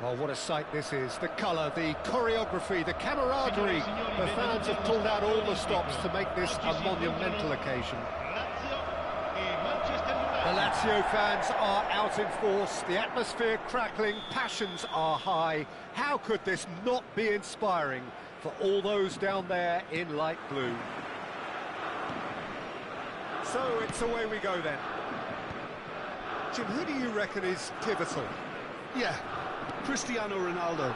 Well, what a sight this is. The colour, the choreography, the camaraderie. The fans have pulled out all the stops to make this a monumental occasion. The Lazio fans are out in force, the atmosphere crackling, passions are high. How could this not be inspiring for all those down there in light blue? So it's away we go then. Jim, who do you reckon is pivotal? Yeah, Cristiano Ronaldo.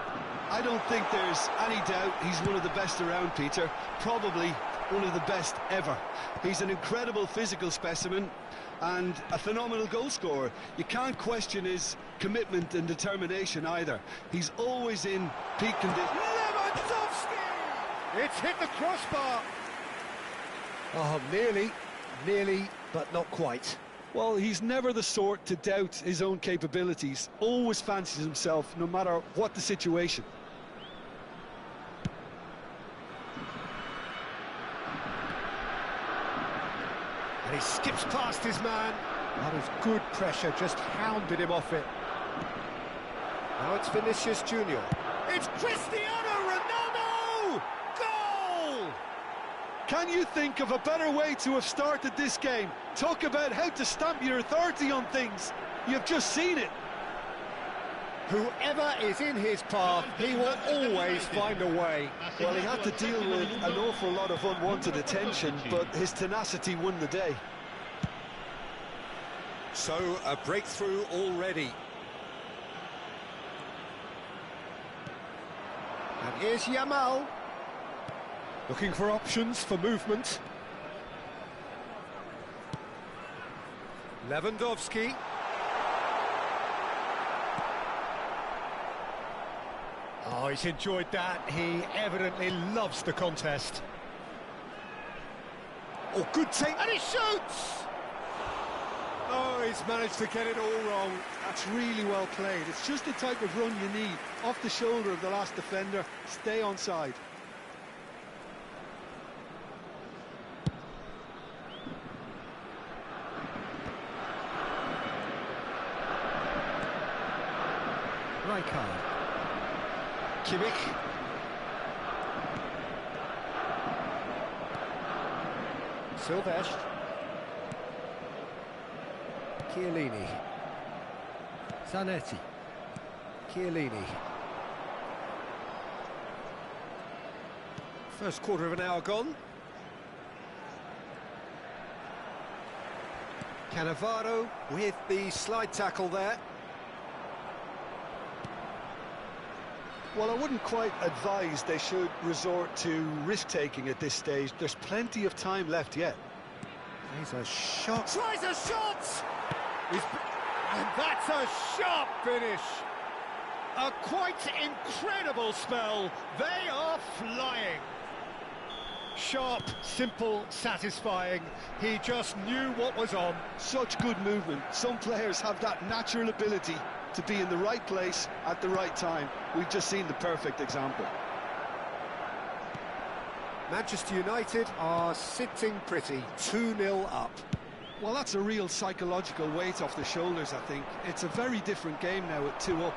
I don't think there's any doubt he's one of the best around, Peter. Probably one of the best ever. He's an incredible physical specimen and a phenomenal goal scorer. You can't question his commitment and determination either. He's always in peak condition. Lewandowski! It's hit the crossbar. Oh, nearly, but not quite. Well, he's never the sort to doubt his own capabilities. Always fancies himself, no matter what the situation. And he skips past his man. That is good pressure, just hounded him off it. Now it's Vinicius Junior. It's Cristiano Ronaldo! Goal! Can you think of a better way to have started this game? Talk about how to stamp your authority on things. You've just seen it. Whoever is in his path, he will always find a way. Well, he had to deal with an awful lot of unwanted attention, but his tenacity won the day. So, a breakthrough already. And here's Yamal. Looking for options for movement. Lewandowski. Oh, he's enjoyed that. He evidently loves the contest. Oh, good take. And he shoots! Oh, he's managed to get it all wrong. That's really well played. It's just the type of run you need. Off the shoulder of the last defender, stay onside. Rijkaard. Kimmich. Silvestre. Chiellini. Zanetti. Chiellini. First quarter of an hour gone. Cannavaro with the slide tackle there. Well, I wouldn't quite advise they should resort to risk-taking at this stage. There's plenty of time left yet. He's a shot. Tries a shot! And that's a sharp finish. A quite incredible spell. They are flying. Sharp, simple, satisfying. He just knew what was on. Such good movement. Some players have that natural ability to be in the right place at the right time. We've just seen the perfect example. Manchester United are sitting pretty, 2-0 up. Well, that's a real psychological weight off the shoulders, I think. It's a very different game now at 2 up.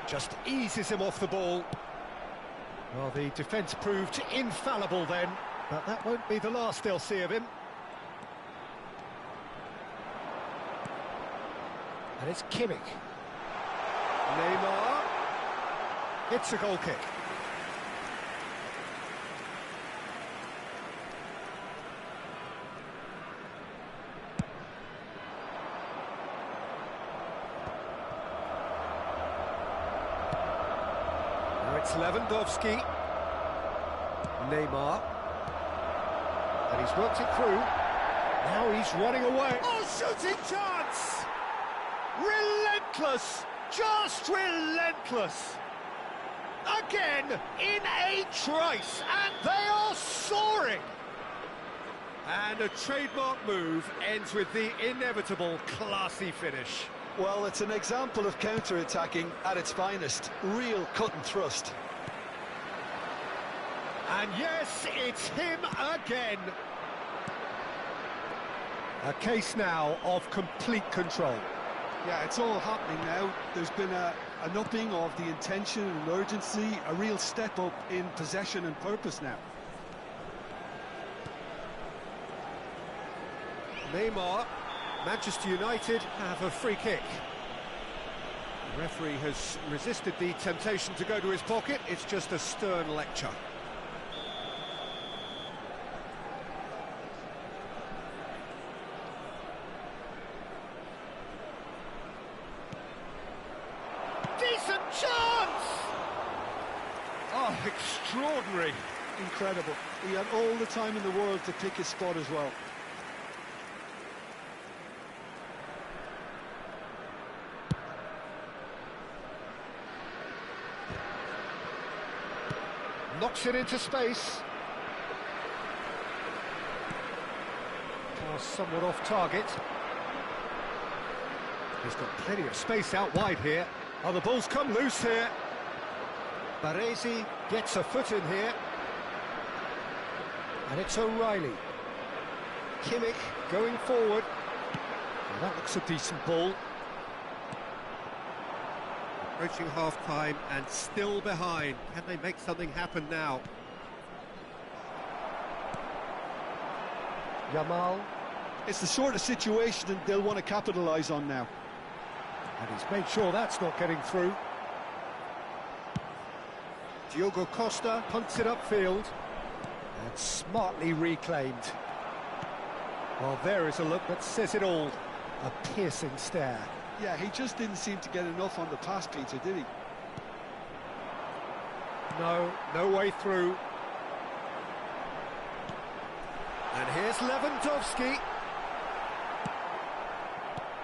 Just eases him off the ball. Well, the defence proved infallible then, but that won't be the last they'll see of him. And it's Kimmich. Neymar. It's a goal kick. Now it's Lewandowski. Neymar. And he's worked it through. Now he's running away. Oh, shooting chance! Relentless! Just relentless! Again, in a trice, and they are soaring! And a trademark move ends with the inevitable classy finish. Well, it's an example of counter-attacking at its finest. Real cut and thrust. And yes, it's him again. A case now of complete control. Yeah, it's all happening now. There's been an upping of the intention and urgency, a real step up in possession and purpose now. Neymar, Manchester United have a free kick. The referee has resisted the temptation to go to his pocket. It's just a stern lecture. Decent chance! Oh, extraordinary. Incredible. He had all the time in the world to pick his spot as well. Knocks it into space. Pass somewhat off target. He's got plenty of space out wide here. Oh, the ball's come loose here. Baresi gets a foot in here. And it's O'Reilly. Kimmich going forward. Well, that looks a decent ball. Approaching half-time and still behind. Can they make something happen now? Yamal. It's the sort of situation that they'll want to capitalise on now. And he's made sure that's not getting through. Diogo Costa punts it upfield. And smartly reclaimed. Well, there is a look that says it all. A piercing stare. Yeah, he just didn't seem to get enough on the pass, Peter, did he? No way through. And here's Lewandowski.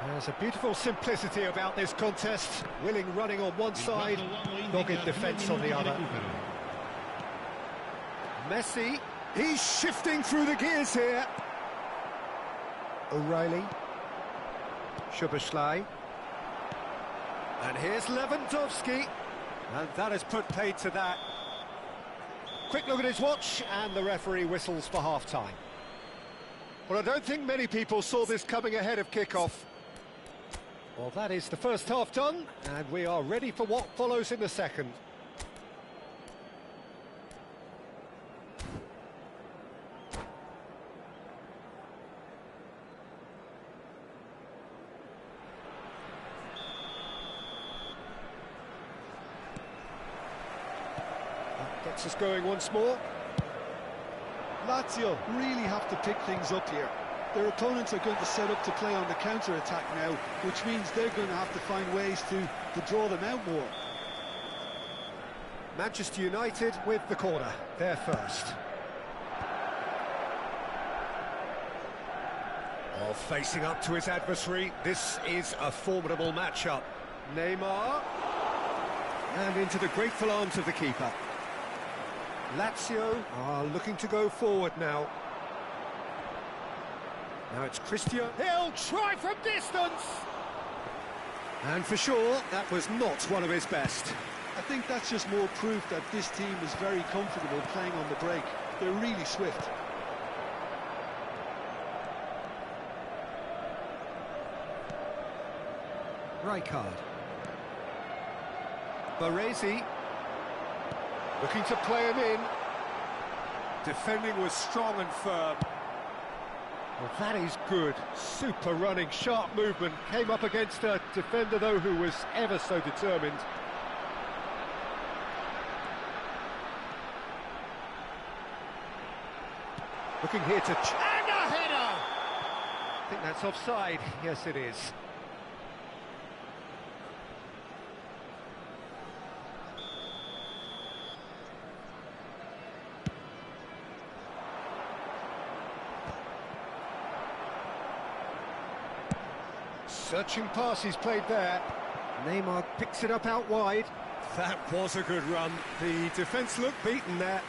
There's a beautiful simplicity about this contest. Willing running on one side, dogged defence on the other. Messi, he's shifting through the gears here. O'Reilly. Szoboszlai. And here's Lewandowski. And that has put paid to that. Quick look at his watch, and the referee whistles for half-time. Well, I don't think many people saw this coming ahead of kick-off. Well, that is the first half done, and we are ready for what follows in the second. That gets us going once more. Lazio really have to pick things up here. Their opponents are going to set up to play on the counter-attack now, which means they're going to have to find ways to draw them out more. Manchester United with the corner, they're first. Oh, facing up to his adversary, this is a formidable matchup. Neymar, and into the grateful arms of the keeper. Lazio are looking to go forward now. Now it's Christian. He'll try from distance! And for sure, that was not one of his best. I think that's just more proof that this team is very comfortable playing on the break. They're really swift. Rijkaard. Baresi. Looking to play him in. Defending was strong and firm. Well, that is good. Super running, sharp movement. Came up against a defender, though, who was ever so determined. Looking here to... And a header! I think that's offside. Yes, it is. Searching pass he's played there. Neymar picks it up out wide. That was a good run. The defence looked beaten there.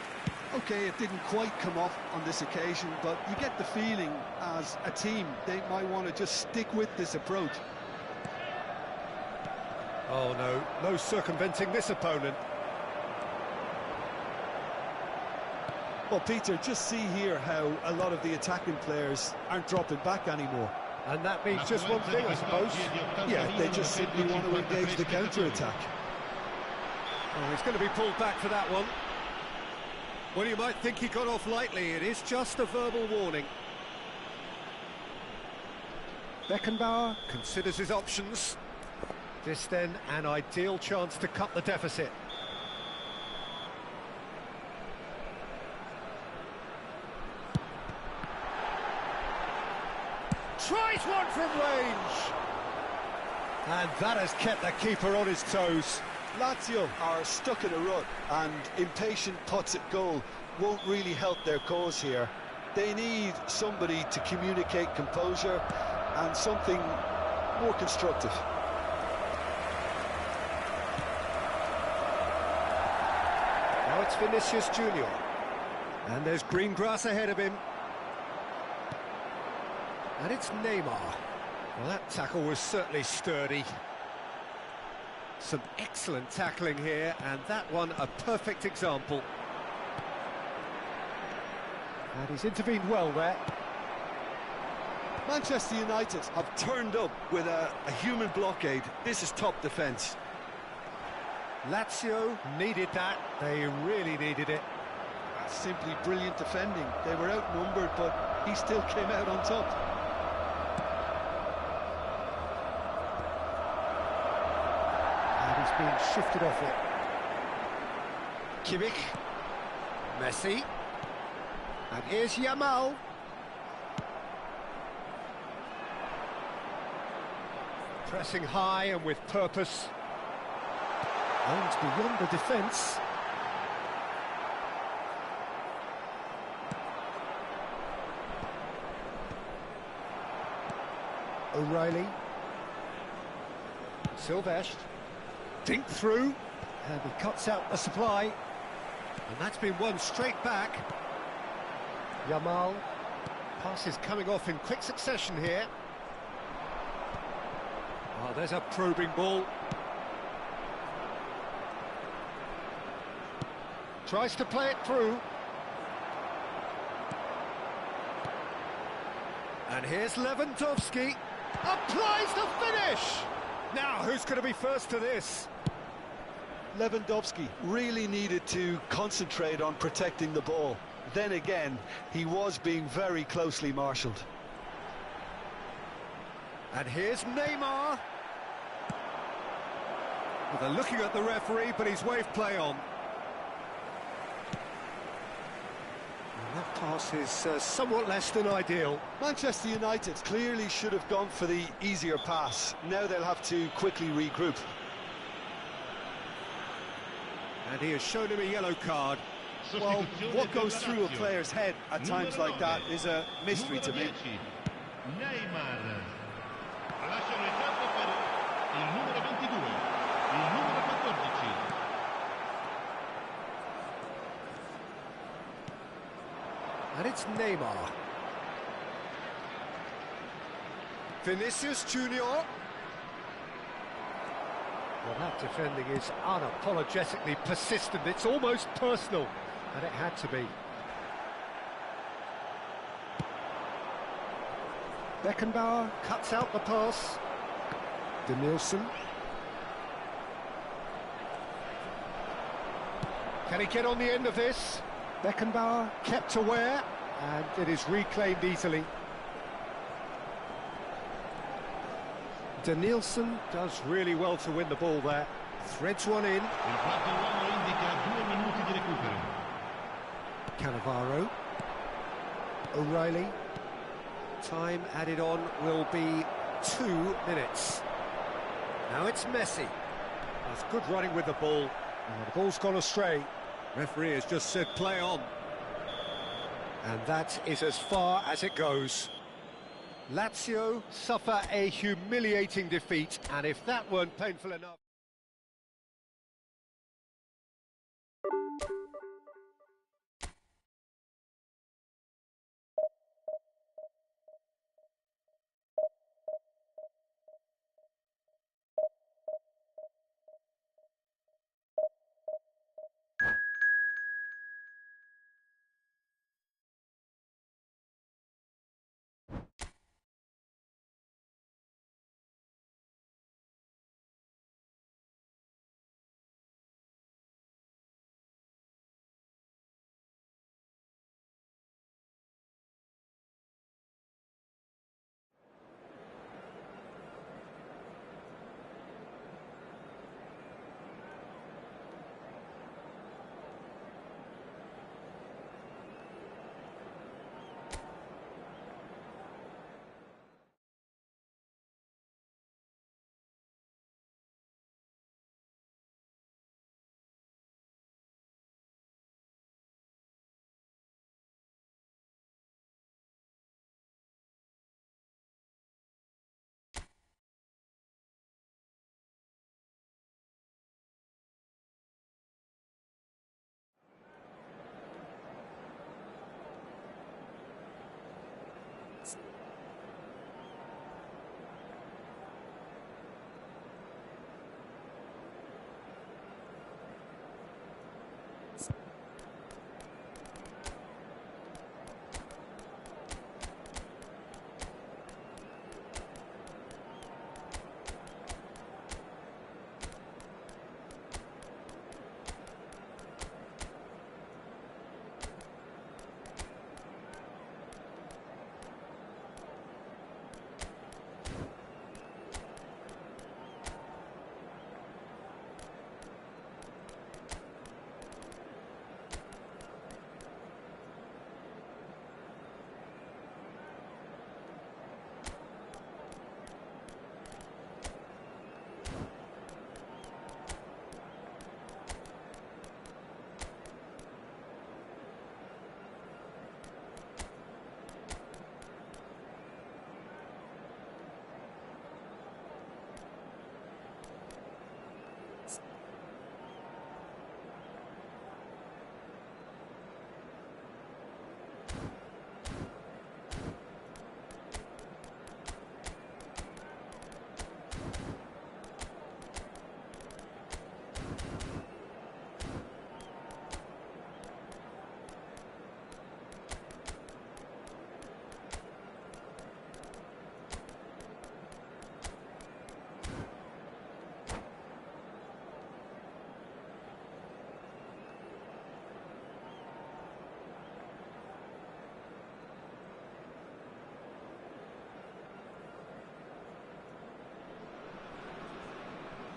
OK, it didn't quite come off on this occasion, but you get the feeling as a team they might want to just stick with this approach. Oh no circumventing this opponent. Well, Peter, just see here how a lot of the attacking players aren't dropping back anymore. And that means just one thing, I suppose. Yeah, they just simply want to engage the counter-attack. Oh, he's going to be pulled back for that one. Well, you might think he got off lightly. It is just a verbal warning. Beckenbauer considers his options. This then an ideal chance to cut the deficit. Tries one from range. And that has kept the keeper on his toes. Lazio are stuck in a rut, and impatient putts at goal won't really help their cause here. They need somebody to communicate composure and something more constructive. Now it's Vinicius Junior. And there's green grass ahead of him. And it's Neymar. Well, that tackle was certainly sturdy. Some excellent tackling here, and that one a perfect example. And he's intervened well there. Manchester United have turned up with a human blockade. This is top defence. Lazio needed that. They really needed it. That's simply brilliant defending. They were outnumbered, but he still came out on top. And he's being shifted off it. Kimmich. Messi. And here's Yamal. Pressing high and with purpose. And beyond the defence. O'Reilly. Silvestre. Dink through. And he cuts out the supply. And that's been won straight back. Yamal. Passes coming off in quick succession here. Oh, there's a probing ball. Tries to play it through. And here's Lewandowski. Applies the finish! Now, who's going to be first to this? Lewandowski really needed to concentrate on protecting the ball. Then again, he was being very closely marshalled. And here's Neymar. Well, they're looking at the referee, but he's waved play on. And that pass is somewhat less than ideal. Manchester United clearly should have gone for the easier pass. Now they'll have to quickly regroup. And he has shown him a yellow card. Well, what goes through a player's head at times like that is a mystery to me. Neymar. Lasciano il campo per il numero 22, il numero 14. And it's Neymar. Vinicius Junior. Well, that defending is unapologetically persistent. It's almost personal, and it had to be. Beckenbauer cuts out the pass. Denilson. Can he get on the end of this? Beckenbauer kept aware, and it is reclaimed easily. Denilson does really well to win the ball there. Threads one in. Il quarto uomo indica 2 minuti di recupero. Cannavaro. O'Reilly. Time added on will be 2 minutes. Now it's Messi. That's good running with the ball. And the ball's gone astray. Referee has just said play on. And that is as far as it goes. Lazio suffer a humiliating defeat, and if that weren't painful enough...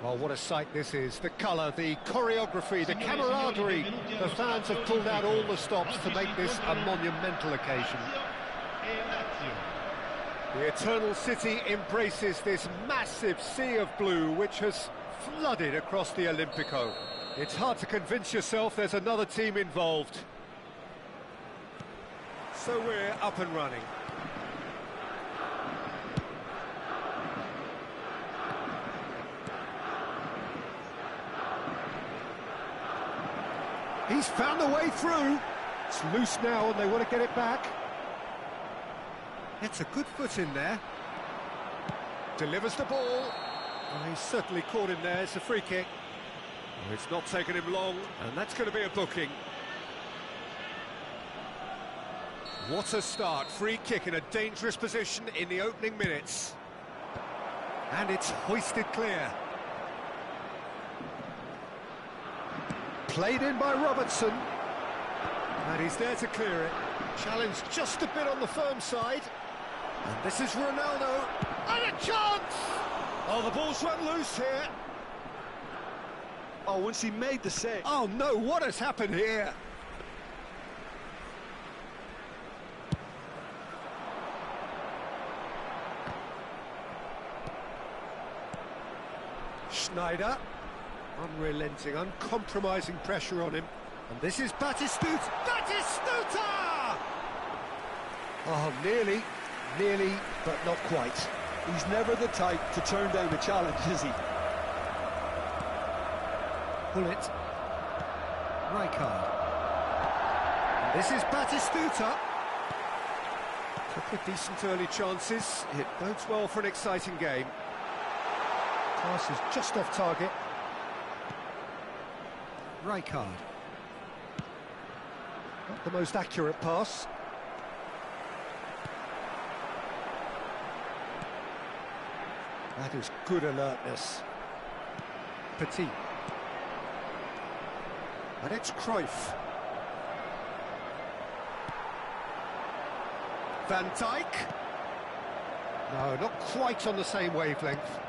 Oh, what a sight this is. The colour, the choreography, the camaraderie. The fans have pulled out all the stops to make this a monumental occasion. The Eternal City embraces this massive sea of blue which has flooded across the Olimpico. It's hard to convince yourself there's another team involved. So we're up and running. He's found a way through. It's loose now and they want to get it back. It's a good foot in there. Delivers the ball. Oh, he's certainly caught him there. It's a free kick. Oh, it's not taken him long, and that's going to be a booking. What a start. Free kick in a dangerous position in the opening minutes. And it's hoisted clear. Played in by Robertson. And he's there to clear it. Challenge just a bit on the firm side. And this is Ronaldo. And a chance! Oh, the ball's run loose here. Oh, once he made the save. Oh no, what has happened here? Schneider. Unrelenting, uncompromising pressure on him. And this is Batistuta. Batistuta! Oh, nearly, but not quite. He's never the type to turn down a challenge, is he? Pull it. Rijkaard. And this is Batistuta. Couple of decent early chances. It bodes well for an exciting game. Pass is just off target. Rijkaard. Not the most accurate pass. That is good alertness. Petit. And it's Cruyff. Van Dijk. No, not quite on the same wavelength.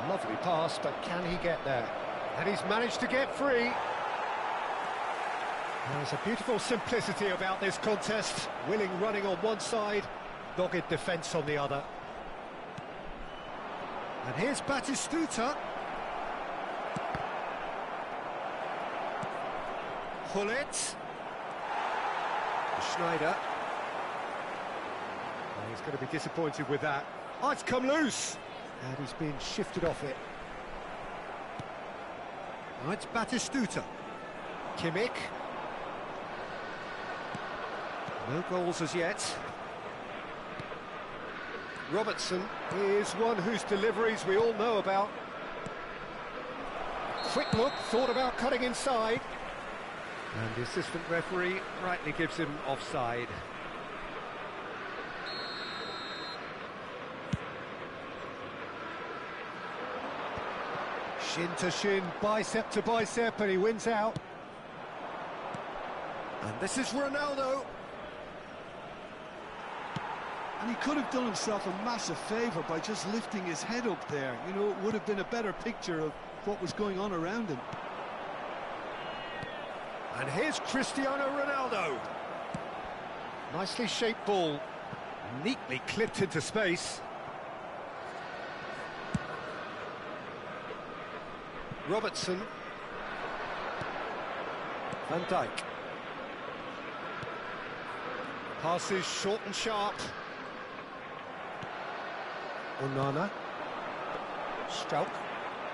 Lovely pass, but can he get there? And he's managed to get free. There's a beautiful simplicity about this contest. Willing running on one side, dogged defence on the other. And here's Batistuta. Pull it. Schneider. Oh, he's going to be disappointed with that. Oh, it's come loose. And he's been shifted off it. Oh, it's Batistuta. Kimmich. No goals as yet. Robertson is one whose deliveries we all know about. Quick look, thought about cutting inside. And the assistant referee rightly gives him offside. Shin to shin, bicep to bicep, and he wins out. And this is Ronaldo. And he could have done himself a massive favour by just lifting his head up there. You know, it would have been a better picture of what was going on around him. And here's Cristiano Ronaldo. Nicely shaped ball, neatly clipped into space. Robertson. Van Dijk. Passes short and sharp. Onana. Strauch.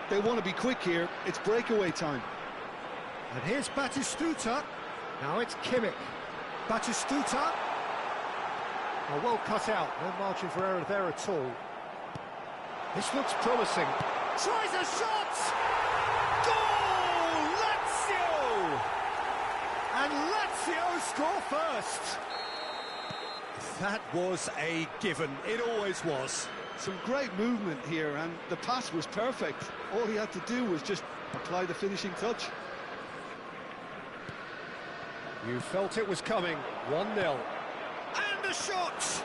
They want to be quick here. It's breakaway time. And here's Batistuta. Now it's Kimmich. Batistuta. Oh, well cut out. No margin for error there at all. This looks promising. Tries a shot! Goal! Lazio! And Lazio score first. That was a given. It always was. Some great movement here, and the pass was perfect. All he had to do was just apply the finishing touch. You felt it was coming. 1-0. And a shot!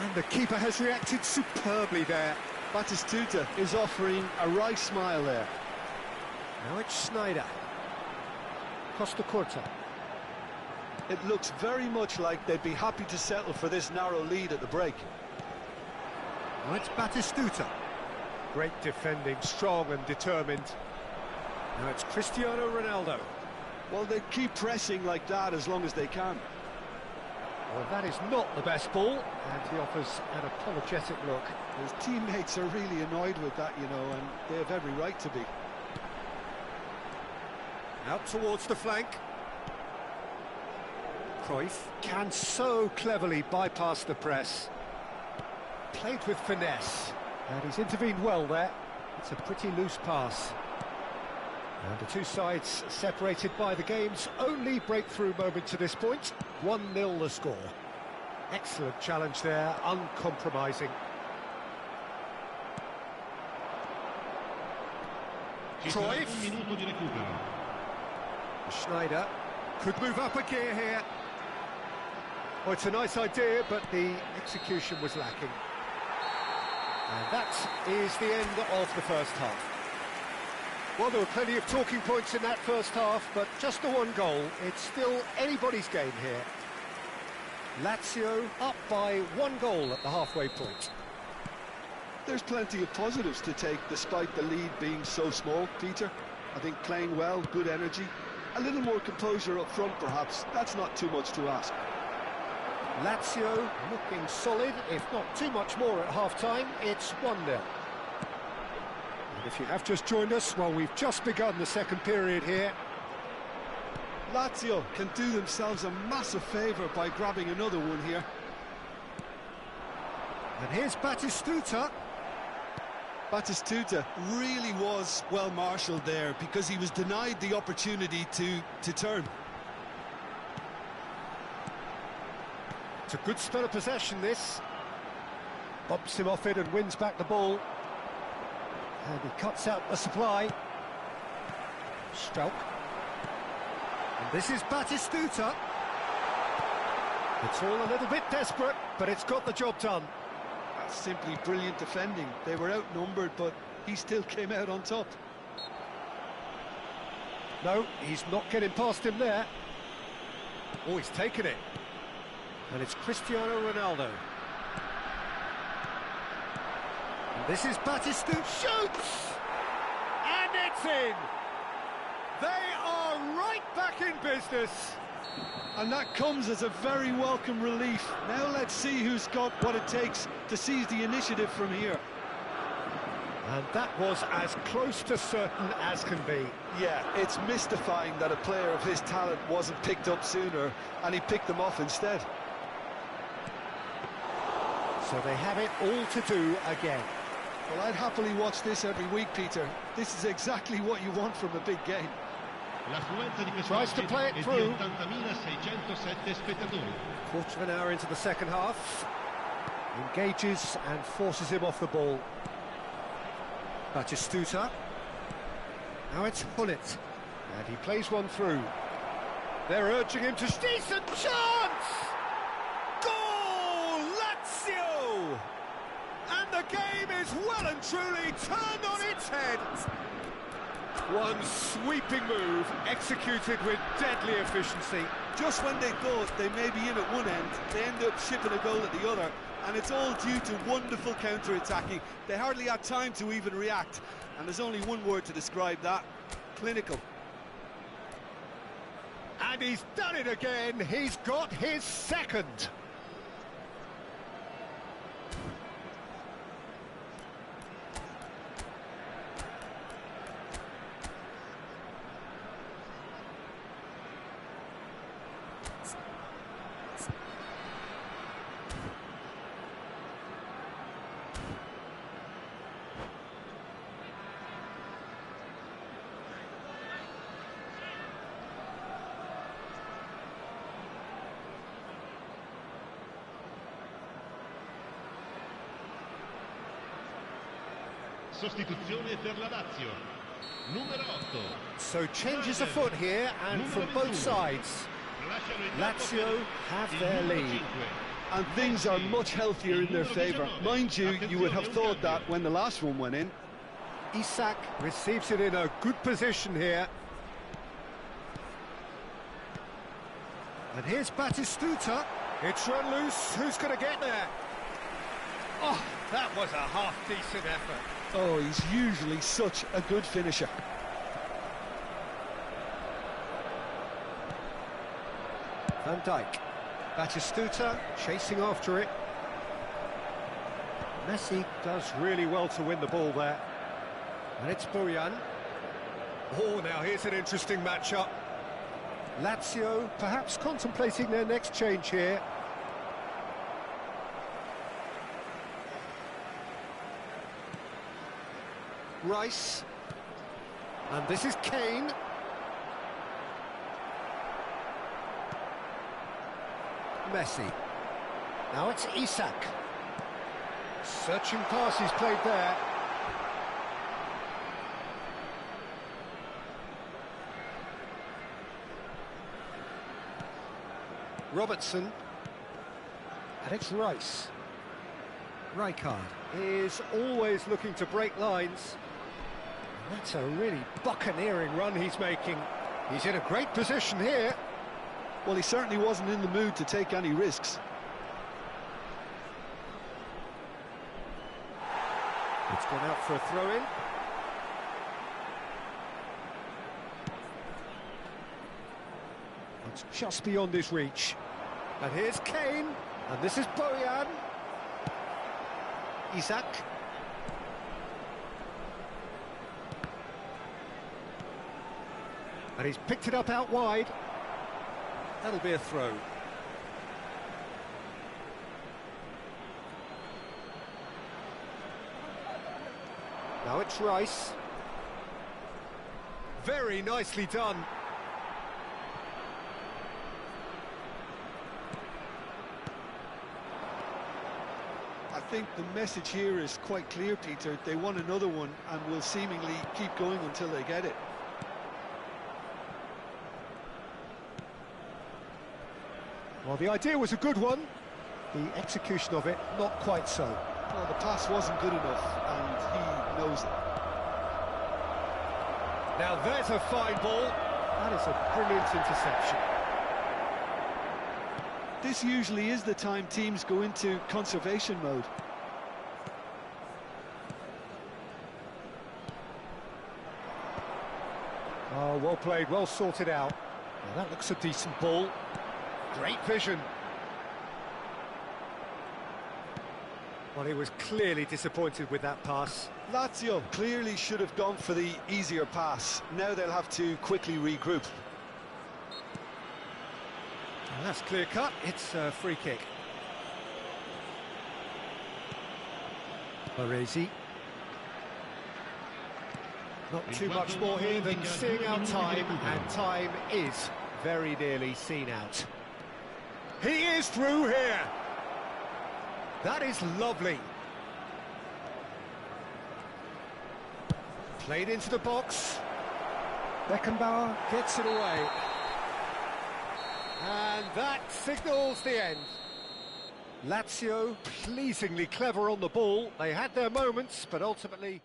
And the keeper has reacted superbly there. Batistuta is offering a wry smile there. Now it's Schneider. Costa Curta. It looks very much like they'd be happy to settle for this narrow lead at the break. Now it's Batistuta. Great defending, strong and determined. Now it's Cristiano Ronaldo. Well, they keep pressing like that as long as they can. Well, that is not the best ball, and he offers an apologetic look. His teammates are really annoyed with that, you know, and they have every right to be. Out towards the flank. Cruyff can so cleverly bypass the press. Played with finesse, and he's intervened well there. It's a pretty loose pass. And the two sides separated by the game's only breakthrough moment to this point. 1-0 the score. Excellent challenge there, uncompromising. Cruyff. Schneider could move up a gear here. Well, it's a nice idea, but the execution was lacking. And that is the end of the first half. Well, there were plenty of talking points in that first half, but just the one goal. It's still anybody's game here. Lazio up by 1 goal at the halfway point. There's plenty of positives to take despite the lead being so small, Peter. I think playing well, good energy. A little more composure up front, perhaps. That's not too much to ask. Lazio looking solid, if not too much more at half-time. It's 1-0. And if you have just joined us, well, we've just begun the second period here. Lazio can do themselves a massive favour by grabbing another one here. And here's Batistuta. Batistuta really was well marshalled there because he was denied the opportunity to turn. It's a good spell of possession, this. Bumps him off it and wins back the ball. And he cuts out the supply. Strauch. And this is Batistuta. It's all a little bit desperate, but it's got the job done. That's simply brilliant defending. They were outnumbered, but he still came out on top. No, he's not getting past him there. Oh, he's taken it. And it's Cristiano Ronaldo. And this is Batistuta. Shoots! And it's in! They are right back in business. And that comes as a very welcome relief. Now let's see who's got what it takes to seize the initiative from here. And that was as close to certain as can be. Yeah, it's mystifying that a player of his talent wasn't picked up sooner, and he picked them off instead. So they have it all to do again. Well, I'd happily watch this every week, Peter. This is exactly what you want from a big game. Tries to play it through. 80.607 spettatori. Quarter of an hour into the second half. Engages and forces him off the ball. Batistuta. Now it's Hullet. And he plays one through. They're urging him to... Decent chance! Goal! Lazio! And the game is well and truly turned on its head. One sweeping move, executed with deadly efficiency. Just when they thought they may be in at one end, they end up shipping a goal at the other, and it's all due to wonderful counter-attacking. They hardly had time to even react, and there's only one word to describe that: clinical. And he's done it again. He's got his second. Sostituzione per la Lazio. Numero 8. So changes afoot here, and from both sides, Lazio have their lead. and things are much healthier in their favour. Mind you, you would have thought that when the last one went in. Isak receives it in a good position here. And here's Batistuta. It's run loose. Who's going to get there? Oh, that was a half-decent effort. Oh, he's usually such a good finisher. Van Dijk. Batistuta chasing after it. Messi does really well to win the ball there. And it's Bojan. Oh, now here's an interesting matchup. Lazio perhaps contemplating their next change here. Rice. And this is Kane. Messi. Now it's Isak. Searching pass he's played there. Robertson. And it's Rice. Rijkaard is always looking to break lines. And that's a really buccaneering run he's making. He's in a great position here. Well, he certainly wasn't in the mood to take any risks. It's gone out for a throw-in. It's just beyond his reach. And here's Kane. And this is Bojan. Isak. And he's picked it up out wide. That'll be a throw. Now it's Rice. Very nicely done. I think the message here is quite clear, Peter. They want another one and will seemingly keep going until they get it. Well, the idea was a good one. The execution of it, not quite so. Well, the pass wasn't good enough, and he knows it. Now there's a fine ball. That is a brilliant interception. This usually is the time teams go into conservation mode. Oh, well played, well sorted out. Now that looks a decent ball. Great vision. Well, he was clearly disappointed with that pass. Lazio clearly should have gone for the easier pass. Now they'll have to quickly regroup. And that's clear cut. It's a free kick. Baresi. Not too much more here than seeing out time, and time is very nearly seen out. He is through here. That is lovely. Played into the box. Beckenbauer gets it away. And that signals the end. Lazio pleasingly clever on the ball. They had their moments, but ultimately...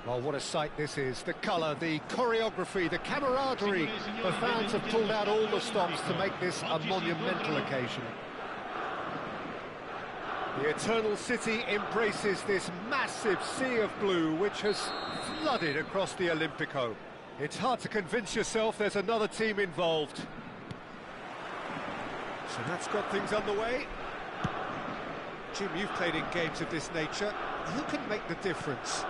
Well, what a sight this is. The colour, the choreography, the camaraderie. The fans have pulled out all the stops to make this a monumental occasion. The Eternal City embraces this massive sea of blue which has flooded across the Olympico. It's hard to convince yourself there's another team involved. So that's got things underway. Jim, you've played in games of this nature. Who can make the difference?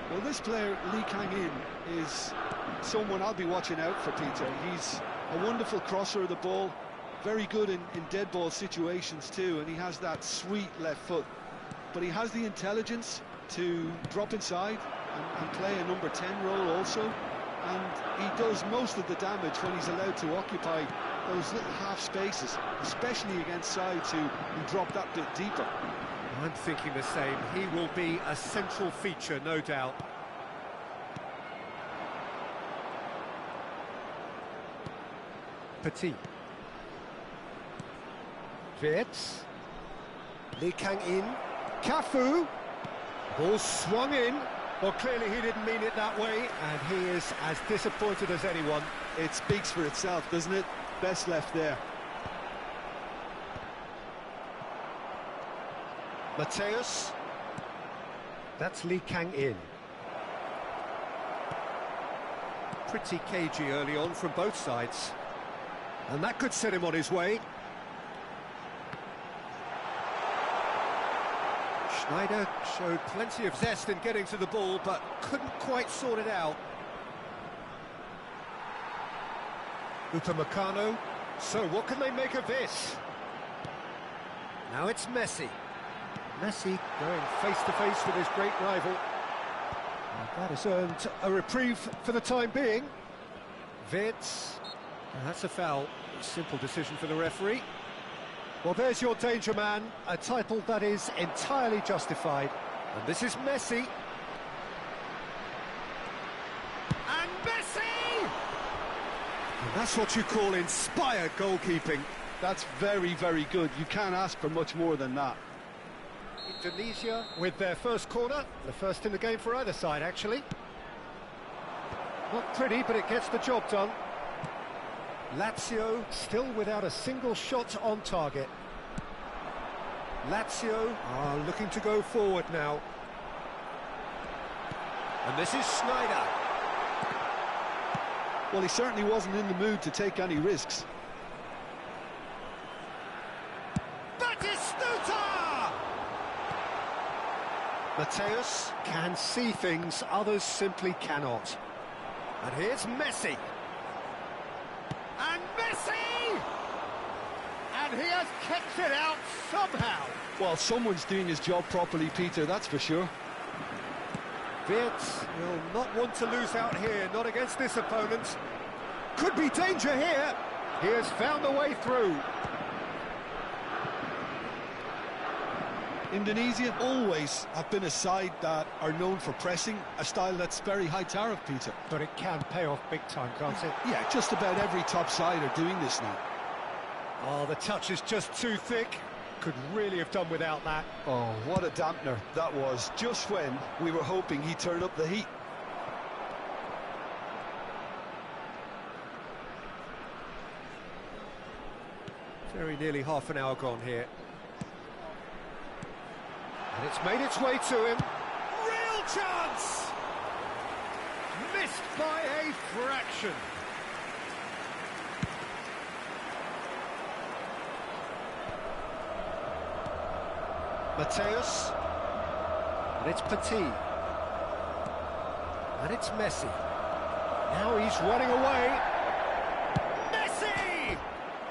Well, this player, Lee Kang-in, is someone I'll be watching out for, Peter. He's a wonderful crosser of the ball, very good in dead ball situations too, and he has that sweet left foot. But he has the intelligence to drop inside and play a number 10 role also. And he does most of the damage when he's allowed to occupy those little half spaces, especially against sides who drop that bit deeper. I'm thinking the same. He will be a central feature, no doubt. Petit. Wirtz. Lee Kang-in. Cafu. Ball swung in. Well, clearly he didn't mean it that way, and he is as disappointed as anyone. It speaks for itself, doesn't it? Best left there. Mateus. That's Lee Kang-in. Pretty cagey early on from both sides. And that could set him on his way. Schneider showed plenty of zest in getting to the ball, but couldn't quite sort it out. Upamecano. So what can they make of this? Now it's Messi. Messi going face-to-face with his great rival. And that has earned a reprieve for the time being. Wirtz. That's a foul. Simple decision for the referee. Well, there's your danger man, a title that is entirely justified. And this is Messi. And Messi! And that's what you call inspired goalkeeping. That's very, very good. You can't ask for much more than that. Indonesia with their first corner, the first in the game for either side, actually. Not pretty, but it gets the job done. Lazio still without a single shot on target. Lazio are looking to go forward now. And this is Schneider. Well, he certainly wasn't in the mood to take any risks. Mateus can see things others simply cannot. And here's Messi. And Messi! And he has kept it out somehow. Well, someone's doing his job properly, Peter, that's for sure. Wirtz will not want to lose out here, not against this opponent. Could be danger here. He has found a way through. Indonesia always have been a side that are known for pressing, a style that's very high tariff, Peter. But it can pay off big time, can't it? Yeah, just about every top side are doing this now. Oh, the touch is just too thick. Could really have done without that. Oh, what a dampener that was, just when we were hoping he'd turn up the heat. Very nearly half an hour gone here. And it's made its way to him. Real chance! Missed by a fraction. Mateus. And it's Petit. And it's Messi. Now he's running away. Messi!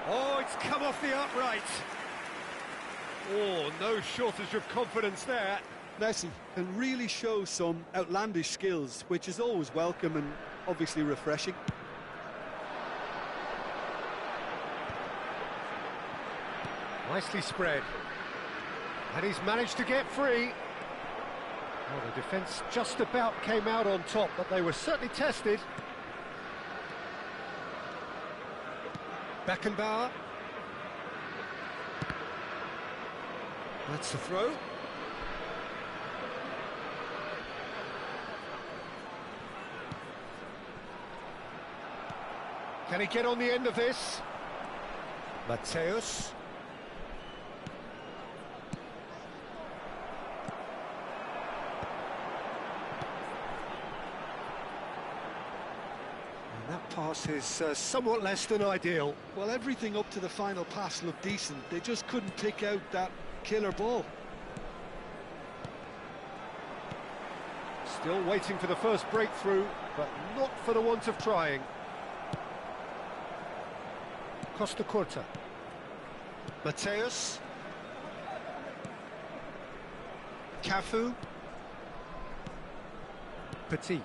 Oh, it's come off the upright. Oh, no shortage of confidence there. Messi can really show some outlandish skills, which is always welcome and obviously refreshing. Nicely spread. And he's managed to get free. Well, the defence just about came out on top, but they were certainly tested. Beckenbauer. That's the throw. Can he get on the end of this? Mateus. And that pass is somewhat less than ideal. Well, everything up to the final pass looked decent. They just couldn't pick out that killer ball. Still waiting for the first breakthrough, but not for the want of trying. Costa Corta. Mateus. Cafu. Petit.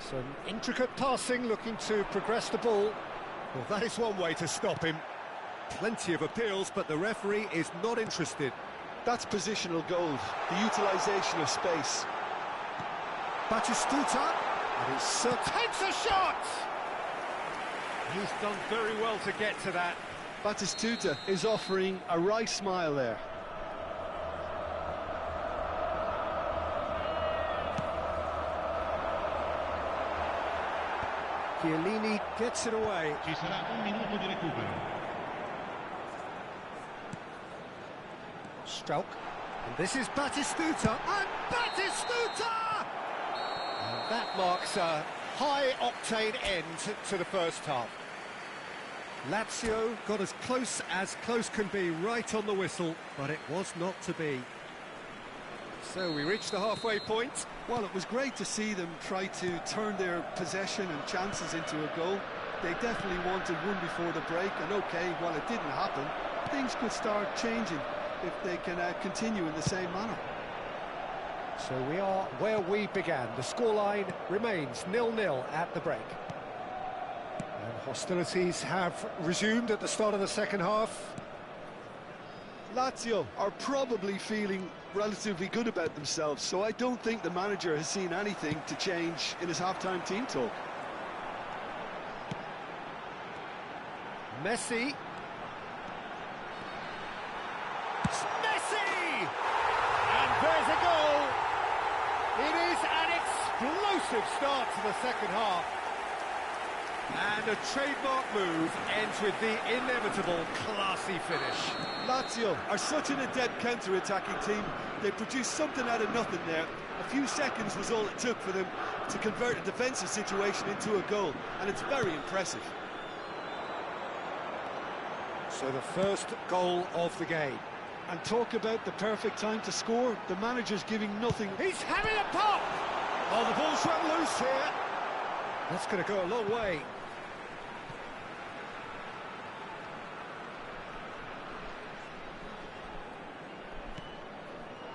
Some intricate passing, looking to progress the ball. Well, that is one way to stop him. Plenty of appeals, but the referee is not interested. That's positional gold, the utilisation of space. Batistuta, and he takes a shot! He's done very well to get to that. Batistuta is offering a wry smile there. Chiellini gets it away. Ci sarà un minuto di recupero. Strauch, and this is Batistuta, and Batistuta! And that marks a high-octane end to the first half. Lazio got as close can be right on the whistle, but it was not to be. So we reached the halfway point. Well, it was great to see them try to turn their possession and chances into a goal. They definitely wanted one before the break, and okay, while it didn't happen, things could start changing if they can continue in the same manner. So we are where we began. The scoreline remains 0-0 at the break. And hostilities have resumed at the start of the second half. Lazio are probably feeling relatively good about themselves, so I don't think the manager has seen anything to change in his half-time team talk. Messi. Messi! And there's a goal! It is an explosive start to the second half. And a trademark move ends with the inevitable classy finish. Lazio are such an adept counter-attacking team. They produced something out of nothing there. A few seconds was all it took for them to convert a defensive situation into a goal, and it's very impressive. So the first goal of the game. And talk about the perfect time to score. The manager's giving nothing. He's having a pop! Oh, the ball's run loose here. That's going to go a long way.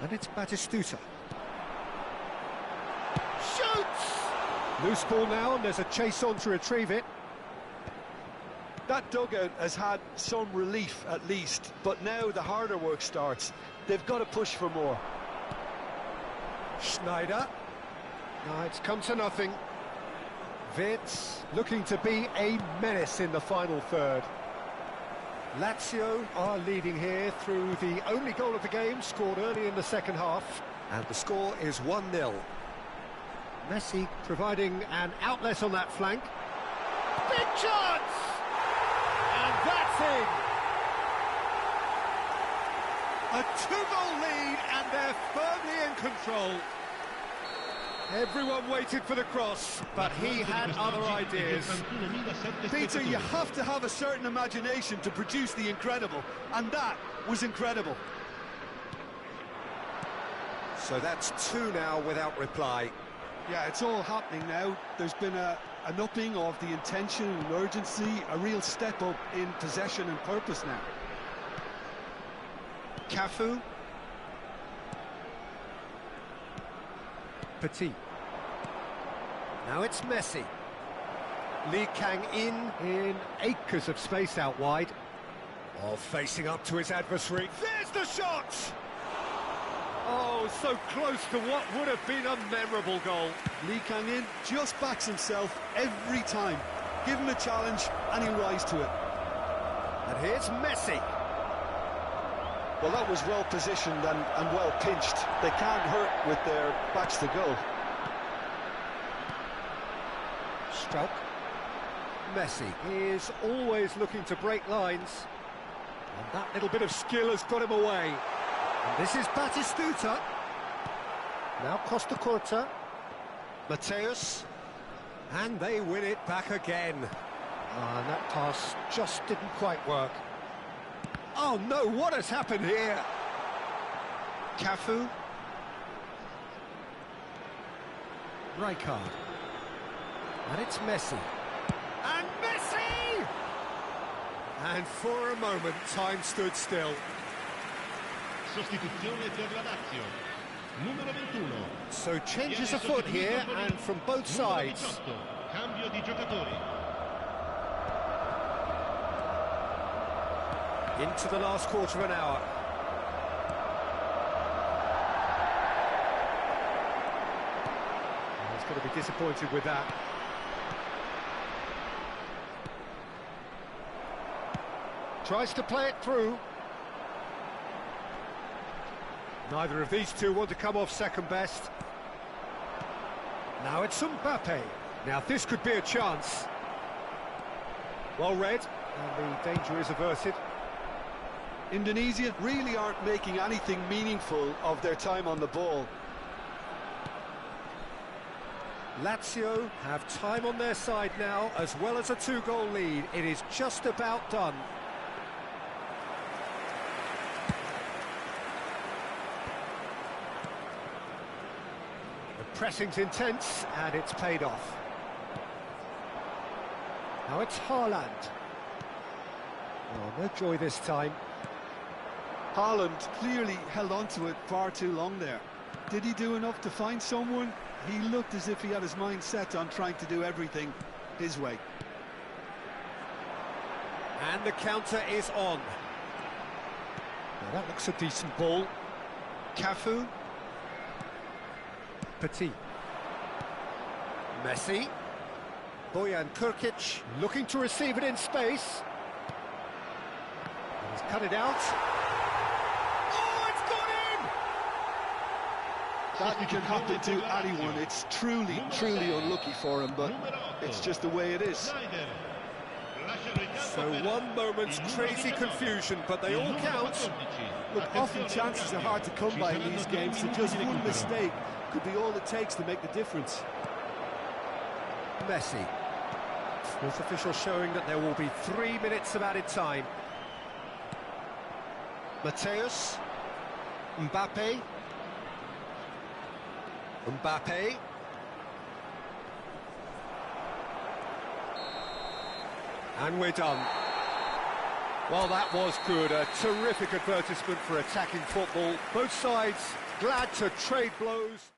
And it's Batistuta. Shoots! Loose ball now, and there's a chase on to retrieve it. That dugout has had some relief at least, but now the harder work starts. They've got to push for more. Schneider. No, it's come to nothing. Wirtz looking to be a menace in the final third. Lazio are leading here through the only goal of the game, scored early in the second half, and the score is 1-0. Messi providing an outlet on that flank. Big chance! And that's in! A 2-goal lead, and they're firmly in control. Everyone waited for the cross, but he had other ideas. Peter, you have to have a certain imagination to produce the incredible, and that was incredible. So that's 2 now without reply. Yeah, it's all happening now. There's been an upping of the intention and urgency, a real step up in possession and purpose now. Cafu. Petit. Now it's Messi. Lee Kang-in acres of space out wide. Oh, facing up to his adversary. There's the shot! Oh, so close to what would have been a memorable goal. Lee Kang-in just backs himself every time. Give him a challenge and he rises to it. And here's Messi. Well, that was well positioned and well pinched. They can't hurt with their backs to goal. Strauch. Messi is always looking to break lines. And that little bit of skill has got him away. And this is Batistuta. Now Costa Curta. Mateus. And they win it back again. And that pass just didn't quite work. Oh no, what has happened here? Cafu. Rijkaard. And it's Messi. And Messi! And for a moment, time stood still. Sostituzione per la Lazio. Numero 21. So changes afoot here, and from both sides. Numero 18. Cambio di giocatori. Into the last quarter of an hour. He's going to be disappointed with that. Tries to play it through. Neither of these two want to come off second best. Now it's Mbappe. Now this could be a chance. Well read, and the danger is averted. Indonesia really aren't making anything meaningful of their time on the ball. Lazio have time on their side now, as well as a two-goal lead. It is just about done. The pressing's intense, and it's paid off. Now it's Haaland. Oh, no joy this time. Haaland clearly held on to it far too long there. Did he do enough to find someone? He looked as if he had his mind set on trying to do everything his way. And the counter is on. Now that looks a decent ball. Cafu. Petit. Messi. Bojan Krkic looking to receive it in space. He's cut it out. That can happen to anyone. It's truly unlucky for him, but it's just the way it is. So one moment's crazy confusion, but they all count. Look, often chances are hard to come by in these games, so just one mistake could be all it takes to make the difference. Messi. Fourth official showing that there will be 3 minutes of added time. Mateus. Mbappe. Mbappe. And we're done. Well, that was good. A terrific advertisement for attacking football. Both sides glad to trade blows.